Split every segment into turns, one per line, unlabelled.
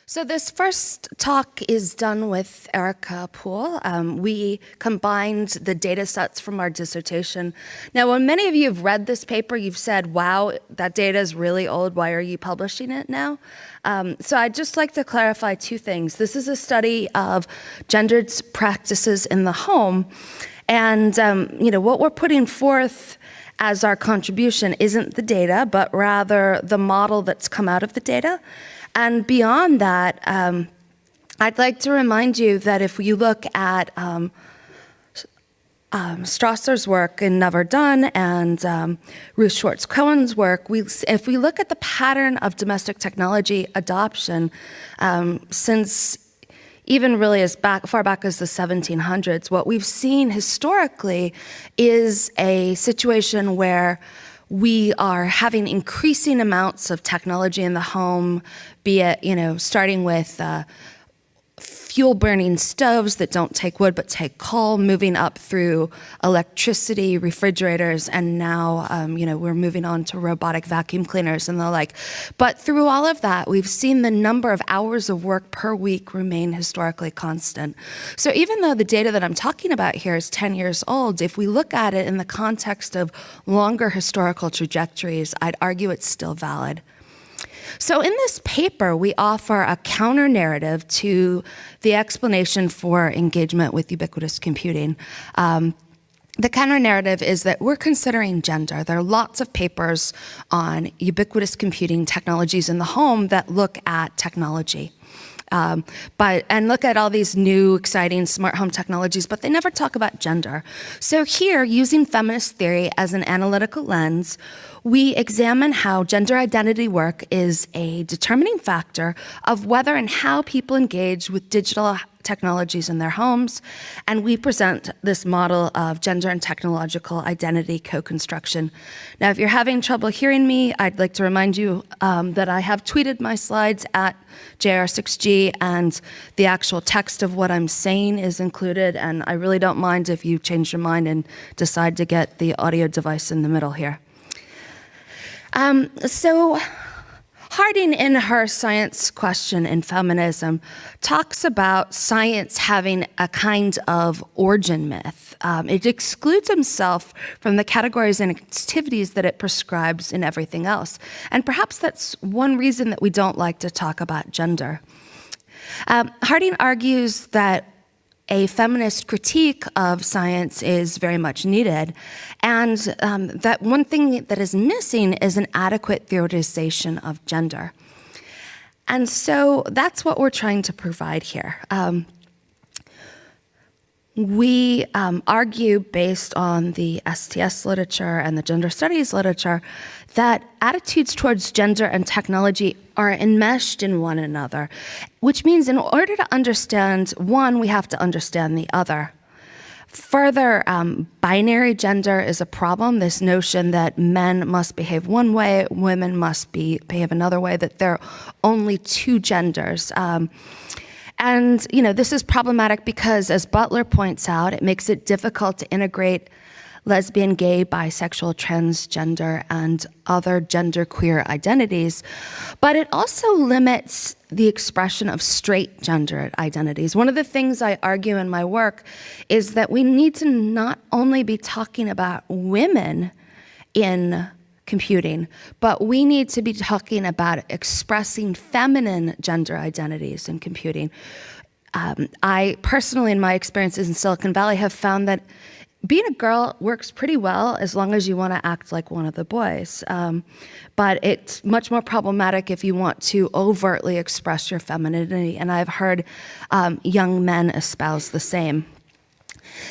So this first talk is done with Erica Poole. We combined the data sets from our dissertation. Now, when many of you have read this paper, you've said, wow, that data is really old. Why are you publishing it now? So I'd just like to clarify two things. This is a study of gendered practices in the home. And what we're putting forth as our contribution isn't the data, but rather the model that's come out of the data. And beyond that, I'd like to remind you that if you look at Strasser's work in Never Done and Ruth Schwartz-Cohen's work, if we look at the pattern of domestic technology adoption since even really as far back as the 1700s, what we've seen historically is a situation where we are having increasing amounts of technology in the home, be it, starting with fuel-burning stoves that don't take wood but take coal, moving up through electricity, refrigerators, and now, we're moving on to robotic vacuum cleaners and the like. But through all of that, we've seen the number of hours of work per week remain historically constant. So even though the data that I'm talking about here is 10 years old, if we look at it in the context of longer historical trajectories, I'd argue it's still valid. So in this paper, we offer a counter-narrative to the explanation for engagement with ubiquitous computing. The counter-narrative is that we're considering gender. There are lots of papers on ubiquitous computing technologies in the home that look at technology. And look at all these new, exciting smart home technologies, but they never talk about gender. So here, using feminist theory as an analytical lens, we examine how gender identity work is a determining factor of whether and how people engage with digital technologies in their homes, and we present this model of gender and technological identity co-construction. Now, if you're having trouble hearing me, I'd like to remind you that I have tweeted my slides at JR6G, and the actual text of what I'm saying is included, and I really don't mind if you change your mind and decide to get the audio device in the middle here. So Harding, in her Science Question in Feminism, talks about science having a kind of origin myth. It excludes himself from the categories and activities that it prescribes in everything else. And perhaps that's one reason that we don't like to talk about gender. Harding argues that a feminist critique of science is very much needed, and that one thing that is missing is an adequate theorization of gender. And so that's what we're trying to provide here. We argue, based on the STS literature and the gender studies literature, that attitudes towards gender and technology are enmeshed in one another, which means in order to understand one, we have to understand the other. Further, binary gender is a problem, this notion that men must behave one way, women must behave another way, that there are only two genders. And this is problematic because, as Butler points out, it makes it difficult to integrate lesbian, gay, bisexual, transgender, and other genderqueer identities. But it also limits the expression of straight gender identities. One of the things I argue in my work is that we need to not only be talking about women in computing, but we need to be talking about expressing feminine gender identities in computing. I personally, in my experiences in Silicon Valley, have found that being a girl works pretty well as long as you want to act like one of the boys. But it's much more problematic if you want to overtly express your femininity, and I've heard young men espouse the same.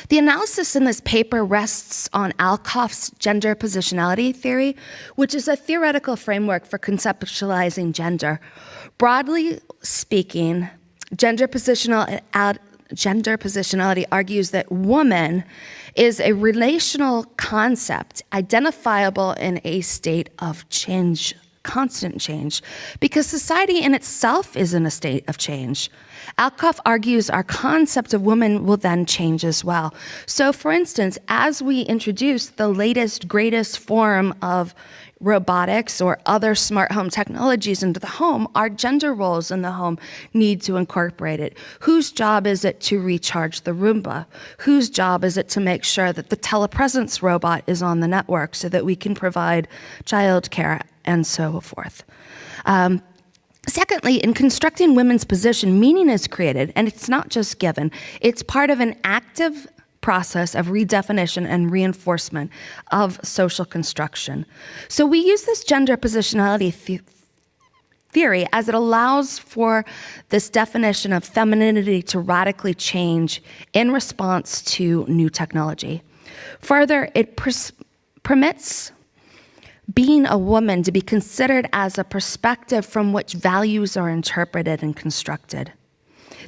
The analysis in this paper rests on Alcoff's gender positionality theory, which is a theoretical framework for conceptualizing gender. Broadly speaking, gender positionality argues that woman is a relational concept identifiable in a state of change, constant change, because society in itself is in a state of change. Alcoff argues our concept of woman will then change as well. So for instance, as we introduce the latest, greatest form of robotics or other smart home technologies into the home, our gender roles in the home need to incorporate it. Whose job is it to recharge the Roomba? Whose job is it to make sure that the telepresence robot is on the network so that we can provide childcare and so forth? Secondly, in constructing women's position, meaning is created, and it's not just given. It's part of an active process of redefinition and reinforcement of social construction. So we use this gender positionality theory as it allows for this definition of femininity to radically change in response to new technology. Further, it permits being a woman to be considered as a perspective from which values are interpreted and constructed.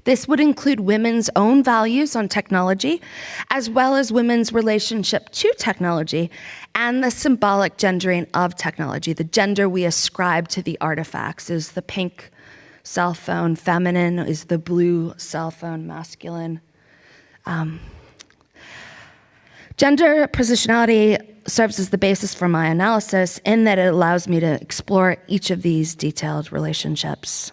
This would include women's own values on technology, as well as women's relationship to technology and the symbolic gendering of technology. The gender we ascribe to the artifacts is the pink cell phone, feminine is the blue cell phone, masculine. Gender positionality serves as the basis for my analysis in that it allows me to explore each of these detailed relationships.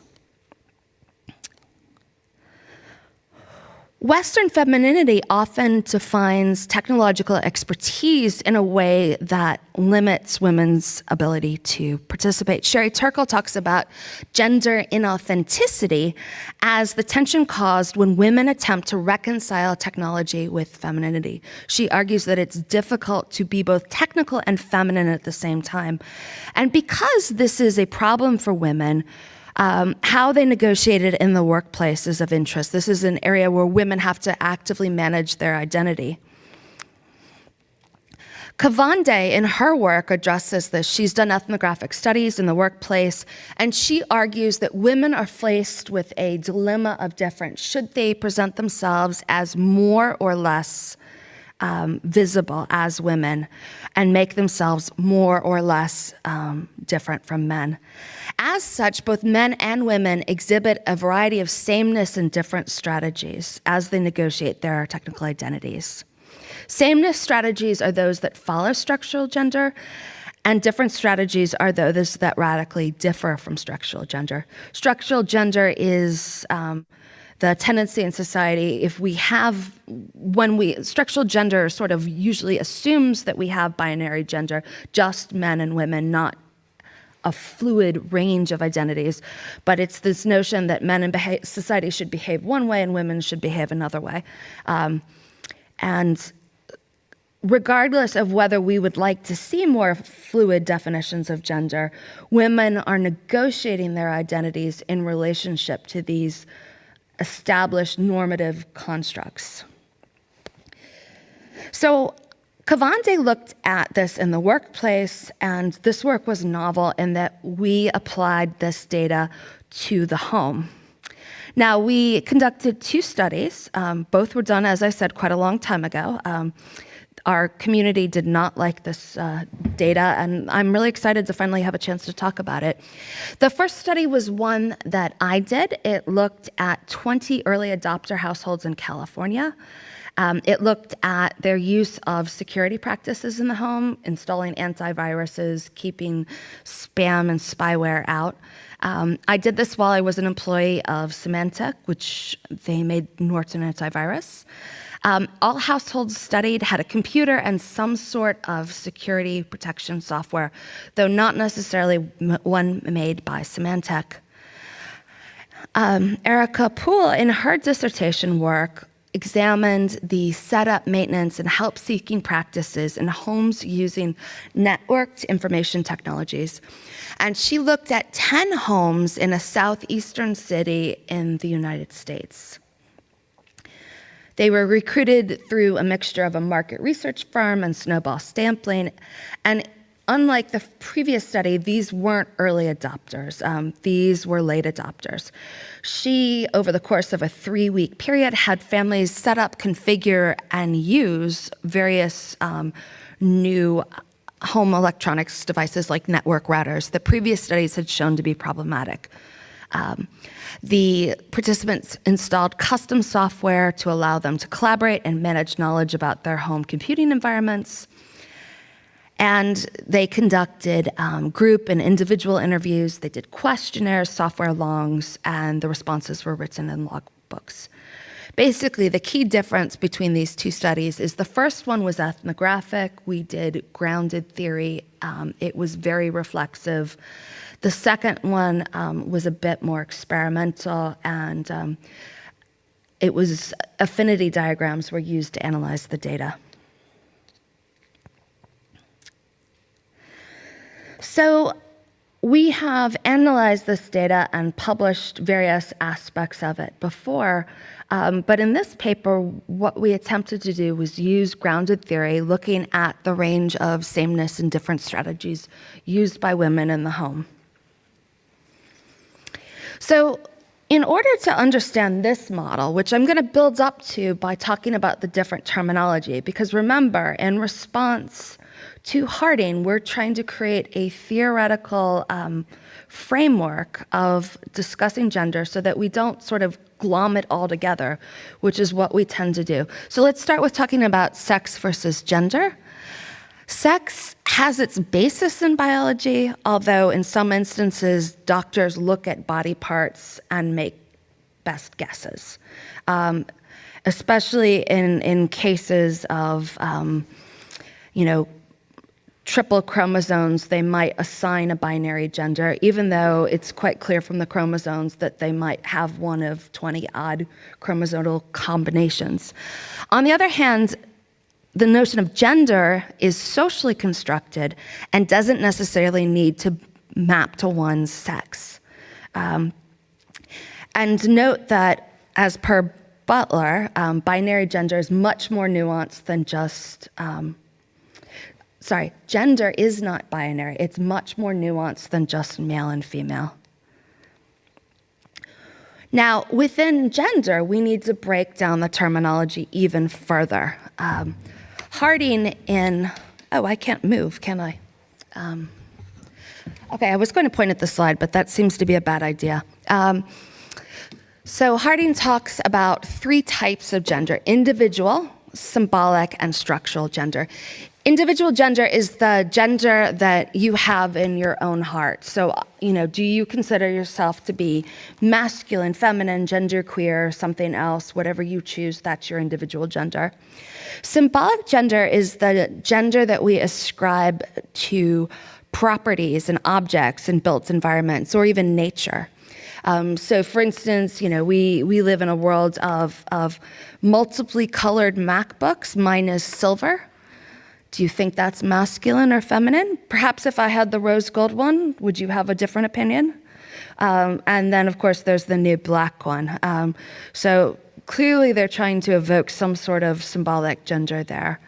Western femininity often defines technological expertise in a way that limits women's ability to participate. Sherry Turkle talks about gender inauthenticity as the tension caused when women attempt to reconcile technology with femininity. She argues that it's difficult to be both technical and feminine at the same time. And because this is a problem for women, how they negotiated in the workplace is of interest. This is an area where women have to actively manage their identity. Kavande, in her work, addresses this. She's done ethnographic studies in the workplace, and she argues that women are faced with a dilemma of difference. Should they present themselves as more or less visible as women and make themselves more or less different from men? As such, both men and women exhibit a variety of sameness and different strategies as they negotiate their technical identities. Sameness strategies are those that follow structural gender, and different strategies are those that radically differ from structural gender. Structural gender is the tendency in society, structural gender sort of usually assumes that we have binary gender, just men and women, not a fluid range of identities, but it's this notion that men in society should behave one way and women should behave another way. And regardless of whether we would like to see more fluid definitions of gender, women are negotiating their identities in relationship to these established normative constructs. So Kavande looked at this in the workplace, and this work was novel in that we applied this data to the home. Now, we conducted 2 studies. Both were done, as I said, quite a long time ago. Our community did not like this data, and I'm really excited to finally have a chance to talk about it. The first study was one that I did. It looked at 20 early adopter households in California. It looked at their use of security practices in the home, installing antiviruses, keeping spam and spyware out. I did this while I was an employee of Symantec, which they made Norton antivirus. All households studied had a computer and some sort of security protection software, though not necessarily one made by Symantec. Erica Poole, in her dissertation work, examined the setup, maintenance, and help-seeking practices in homes using networked information technologies. And she looked at 10 homes in a southeastern city in the United States. They were recruited through a mixture of a market research firm and snowball sampling. And unlike the previous study, these weren't early adopters. These were late adopters. She, over the course of a 3-week period, had families set up, configure, and use various new home electronics devices like network routers that previous studies had shown to be problematic. The participants installed custom software to allow them to collaborate and manage knowledge about their home computing environments. And they conducted group and individual interviews. They did questionnaires, software longs, and the responses were written in logbooks. Basically, the key difference between these two studies is the first one was ethnographic. We did grounded theory. It was very reflexive. The second one was a bit more experimental, and it was affinity diagrams were used to analyze the data. So we have analyzed this data and published various aspects of it before, but in this paper, what we attempted to do was use grounded theory, looking at the range of sameness and different strategies used by women in the home. So in order to understand this model, which I'm going to build up to by talking about the different terminology, because remember, in response to Harding, we're trying to create a theoretical framework of discussing gender so that we don't sort of glom it all together, which is what we tend to do. So let's start with talking about sex versus gender. Sex has its basis in biology, although in some instances, doctors look at body parts and make best guesses, especially in cases of, triple chromosomes. They might assign a binary gender, even though it's quite clear from the chromosomes that they might have one of 20-odd chromosomal combinations. On the other hand, the notion of gender is socially constructed and doesn't necessarily need to map to one's sex. And note that, as per Butler, binary gender is much more nuanced than just gender is not binary. It's much more nuanced than just male and female. Now, within gender, we need to break down the terminology even further. Harding I can't move, can I? Okay, I was going to point at the slide, but that seems to be a bad idea. So Harding talks about three types of gender: individual, symbolic, and structural gender. Individual gender is the gender that you have in your own heart. So, do you consider yourself to be masculine, feminine, genderqueer, something else, whatever you choose, that's your individual gender. Symbolic gender is the gender that we ascribe to properties and objects in built environments or even nature. So for instance, we live in a world of multiply colored MacBooks. Mine is silver. Do you think that's masculine or feminine? Perhaps if I had the rose gold one, would you have a different opinion? And then, of course, there's the new black one. So clearly they're trying to evoke some sort of symbolic gender there.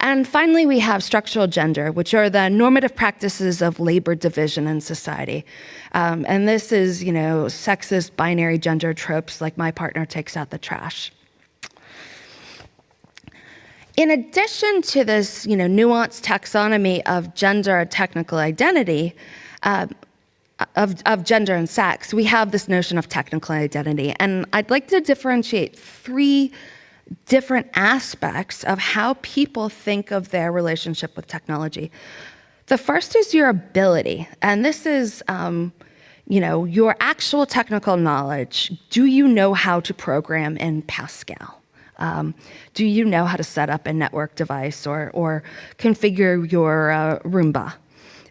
And finally, we have structural gender, which are the normative practices of labor division in society. And this is, sexist binary gender tropes like my partner takes out the trash. In addition to this, nuanced taxonomy of gender and technical identity, of gender and sex, we have this notion of technical identity. And I'd like to differentiate three different aspects of how people think of their relationship with technology. The first is your ability, and this is, your actual technical knowledge. Do you know how to program in Pascal? Do you know how to set up a network device or configure your Roomba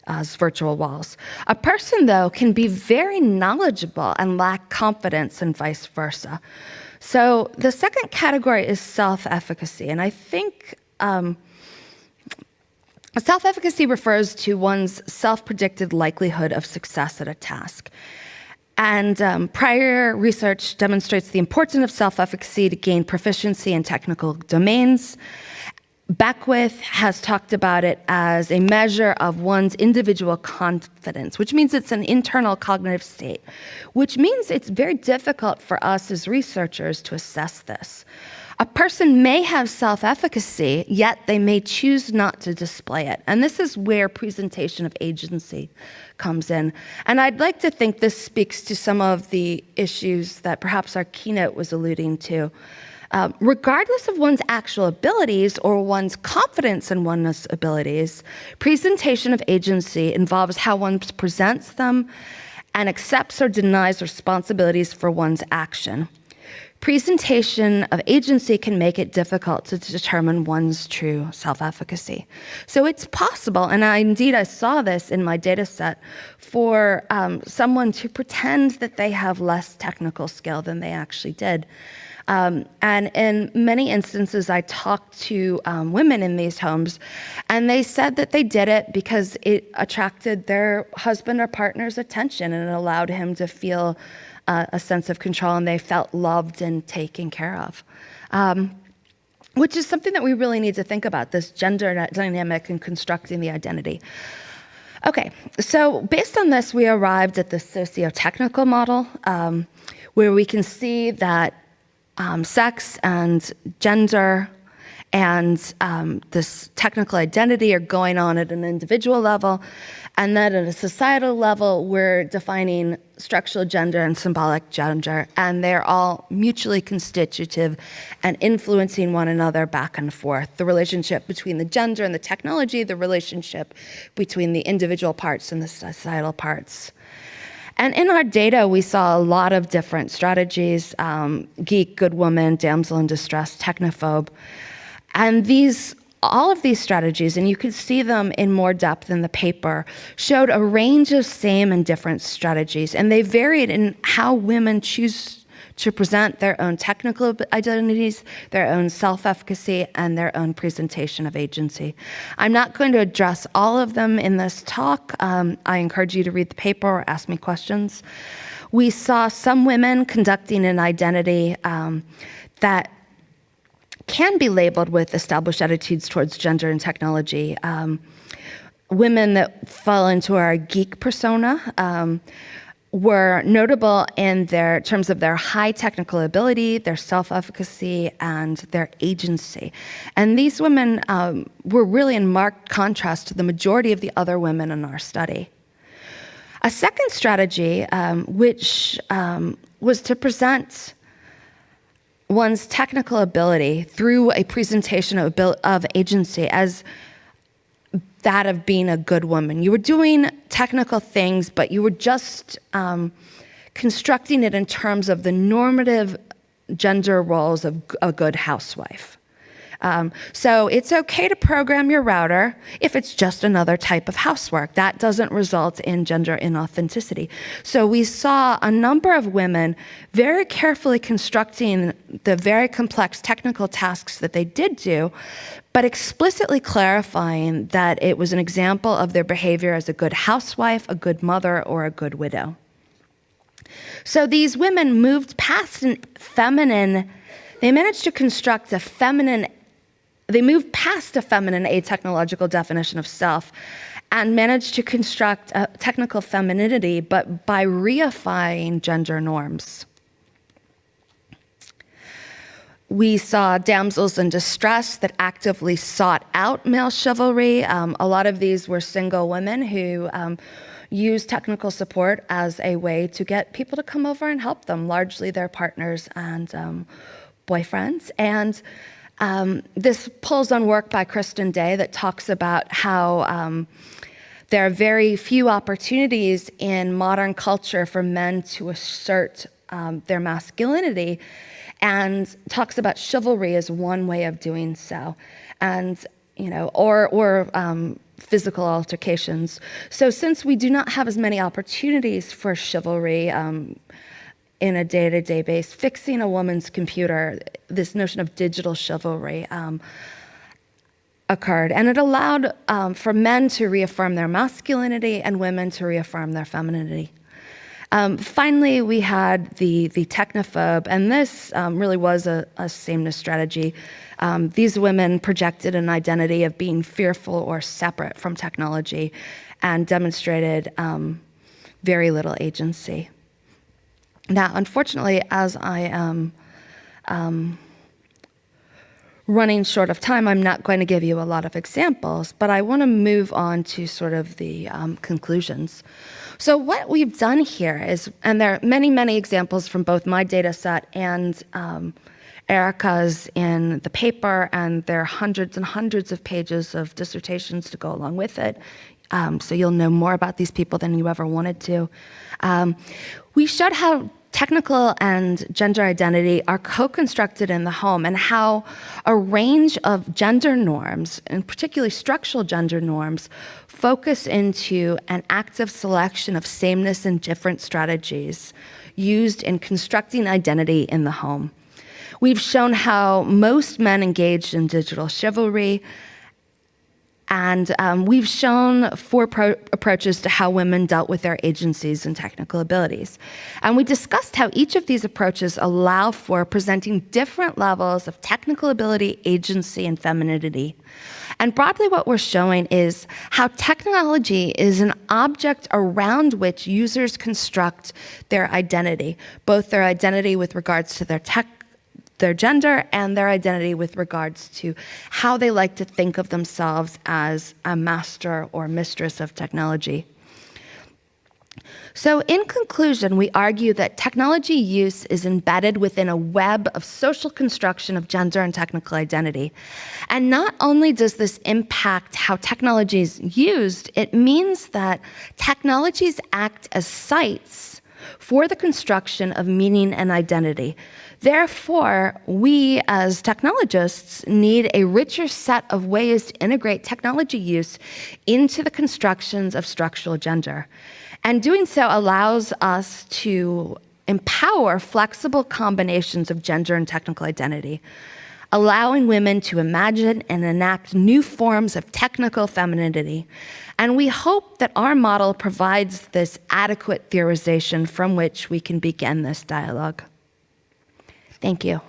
as virtual walls? A person, though, can be very knowledgeable and lack confidence and vice versa. So the second category is self-efficacy, and I think self-efficacy refers to one's self-predicted likelihood of success at a task. And prior research demonstrates the importance of self-efficacy to gain proficiency in technical domains. Beckwith has talked about it as a measure of one's individual confidence, which means it's an internal cognitive state, which means it's very difficult for us as researchers to assess this. A person may have self-efficacy, yet they may choose not to display it. And this is where presentation of agency comes in. And I'd like to think this speaks to some of the issues that perhaps our keynote was alluding to. Regardless of one's actual abilities or one's confidence in one's abilities, presentation of agency involves how one presents them and accepts or denies responsibilities for one's action. Presentation of agency can make it difficult to determine one's true self-efficacy. So it's possible, and I saw this in my data set, for someone to pretend that they have less technical skill than they actually did. And in many instances, I talked to women in these homes, and they said that they did it because it attracted their husband or partner's attention, and it allowed him to feel a sense of control, and they felt loved and taken care of, which is something that we really need to think about, this gender dynamic and constructing the identity. Okay, so based on this, we arrived at the socio-technical model, where we can see that sex and gender and this technical identity are going on at an individual level, and then at a societal level, we're defining structural gender and symbolic gender, and they're all mutually constitutive and influencing one another back and forth. The relationship between the gender and the technology, the relationship between the individual parts and the societal parts. And in our data, we saw a lot of different strategies, Geek, Good Woman, Damsel in Distress, Technophobe. And all of these strategies, and you could see them in more depth in the paper, showed a range of same and different strategies. And they varied in how women choose to present their own technical identities, their own self-efficacy, and their own presentation of agency. I'm not going to address all of them in this talk. I encourage you to read the paper or ask me questions. We saw some women conducting an identity that can be labeled with established attitudes towards gender and technology. Women that fall into our geek persona were notable in terms of their high technical ability, their self-efficacy, and their agency. And these women were really in marked contrast to the majority of the other women in our study. A second strategy, which was to present one's technical ability through a presentation of agency as that of being a good woman. You were doing technical things, but you were just constructing it in terms of the normative gender roles of a good housewife. So it's okay to program your router if it's just another type of housework. That doesn't result in gender inauthenticity. So we saw a number of women very carefully constructing the very complex technical tasks that they did do, but explicitly clarifying that it was an example of their behavior as a good housewife, a good mother, or a good widow. So these women moved past they managed to construct they moved past a feminine atechnological definition of self and managed to construct a technical femininity, but by reifying gender norms. We saw damsels in distress that actively sought out male chivalry. A lot of these were single women who used technical support as a way to get people to come over and help them, largely their partners and boyfriends. And this pulls on work by Kristen Day that talks about how there are very few opportunities in modern culture for men to assert their masculinity, and talks about chivalry as one way of doing so, and or physical altercations. So since we do not have as many opportunities for chivalry in a day-to-day base, fixing a woman's computer, this notion of digital chivalry occurred. And it allowed for men to reaffirm their masculinity and women to reaffirm their femininity. Finally, we had the technophobe, and this really was a sameness strategy. These women projected an identity of being fearful or separate from technology and demonstrated very little agency. Now, unfortunately, as I am running short of time, I'm not going to give you a lot of examples, but I want to move on to sort of the conclusions. So what we've done here is, and there are many, many examples from both my data set and Erica's in the paper, and there are hundreds and hundreds of pages of dissertations to go along with it. So you'll know more about these people than you ever wanted to. We showed how technical and gender identity are co-constructed in the home, and how a range of gender norms, and particularly structural gender norms, focus into an active selection of sameness and different strategies used in constructing identity in the home. We've shown how most men engaged in digital chivalry, and we've shown 4 approaches to how women dealt with their agencies and technical abilities. And we discussed how each of these approaches allow for presenting different levels of technical ability, agency, and femininity. And broadly, what we're showing is how technology is an object around which users construct their identity, both their identity with regards to their gender and their identity with regards to how they like to think of themselves as a master or mistress of technology. So in conclusion, we argue that technology use is embedded within a web of social construction of gender and technical identity. And not only does this impact how technology is used, it means that technologies act as sites for the construction of meaning and identity. Therefore, we as technologists need a richer set of ways to integrate technology use into the constructions of structural gender. And doing so allows us to empower flexible combinations of gender and technical identity, allowing women to imagine and enact new forms of technical femininity. And we hope that our model provides this adequate theorization from which we can begin this dialogue. Thank you.